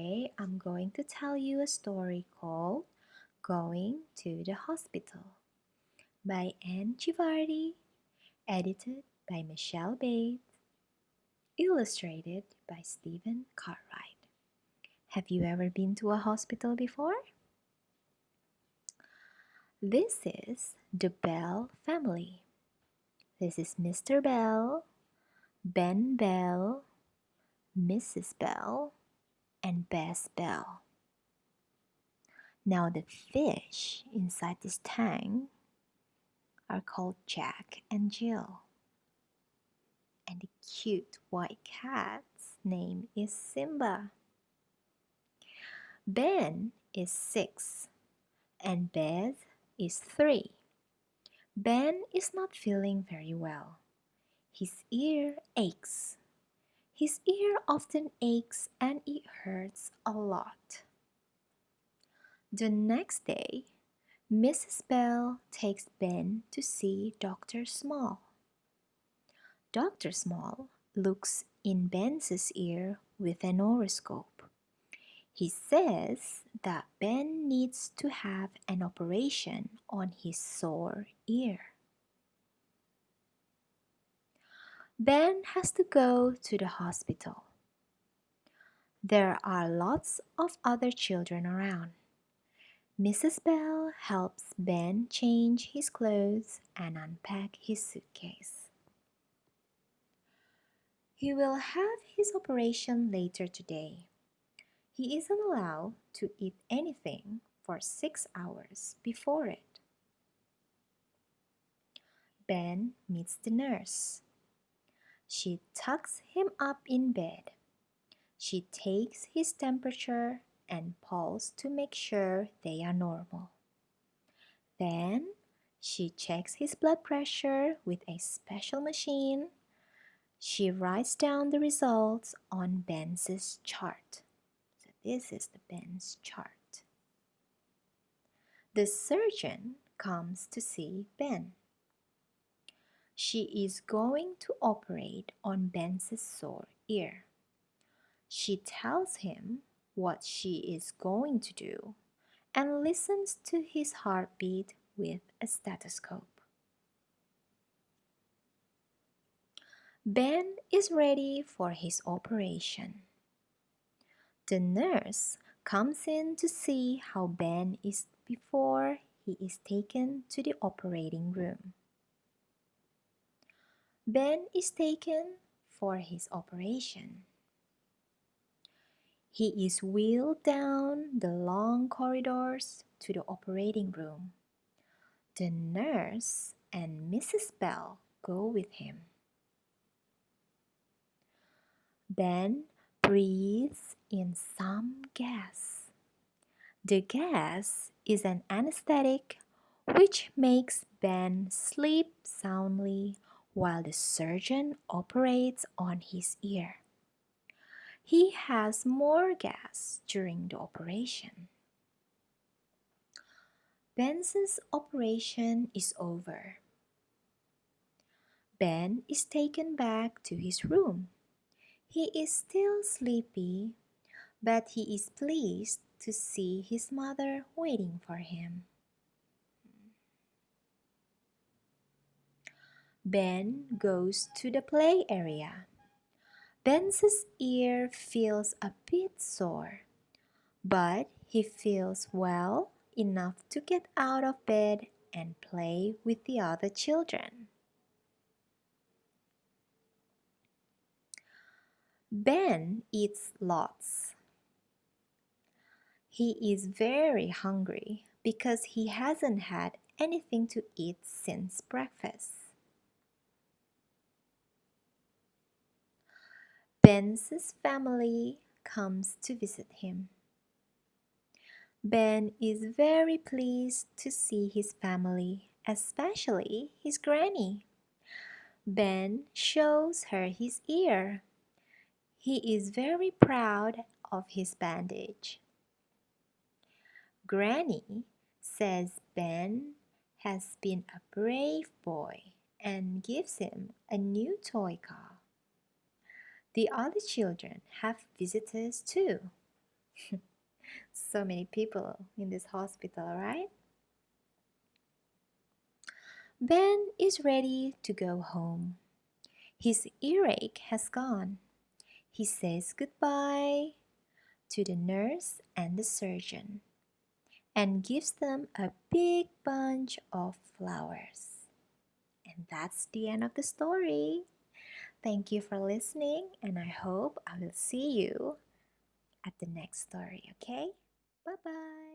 Today I'm going to tell you a story called Going to the Hospital by Anne Givardi, edited by Michelle Bates, illustrated by Stephen Cartwright. Have you ever been to a hospital before? This is the Bell family. This is Mr. Bell, Ben Bell, Mrs. Bell, and Bess Bell. Now the fish inside this tank are called Jack and Jill. And the cute white cat's name is Simba. Ben is 6 and Beth is 3. Ben is not feeling very well. His ear aches. His ear often aches and it hurts a lot. The next day, Mrs. Bell takes Ben to see Dr. Small. Dr. Small looks in Ben's ear with an otoscope. He says that Ben needs to have an operation on his sore ear. Ben has to go to the hospital. There are lots of other children around. Mrs. Bell helps Ben change his clothes and unpack his suitcase. He will have his operation later today. He isn't allowed to eat anything for 6 hours before it. Ben meets the nurse. She tucks him up in bed. She takes his temperature and pulse to make sure they are normal. Then she checks his blood pressure with a special machine. She writes down the results on Ben's chart. So this is the Ben's chart. The surgeon comes to see Ben. She is going to operate on Ben's sore ear. She tells him what she is going to do and listens to his heartbeat with a stethoscope. Ben is ready for his operation. The nurse comes in to see how Ben is before he is taken to the operating room. Ben is taken for his operation. He is wheeled down the long corridors to the operating room. The nurse and Mrs. Bell go with him. Ben breathes in some gas. The gas is an anesthetic which makes Ben sleep soundly while the surgeon operates on his ear. He has more gas during the operation. Ben's operation is over. Ben is taken back to his room. He is still sleepy, but he is pleased to see his mother waiting for him. Ben goes to the play area. Ben's ear feels a bit sore, but he feels well enough to get out of bed and play with the other children. Ben eats lots. He is very hungry because he hasn't had anything to eat since breakfast. Ben's family comes to visit him. Ben is very pleased to see his family, especially his granny. Ben shows her his ear. He is very proud of his bandage. Granny says Ben has been a brave boy and gives him a new toy car. The other children have visitors too. So many people in this hospital, right? Ben is ready to go home. His earache has gone. He says goodbye to the nurse and the surgeon and gives them a big bunch of flowers. And that's the end of the story. Thank you for listening, and I hope I will see you at the next story, okay? Bye bye.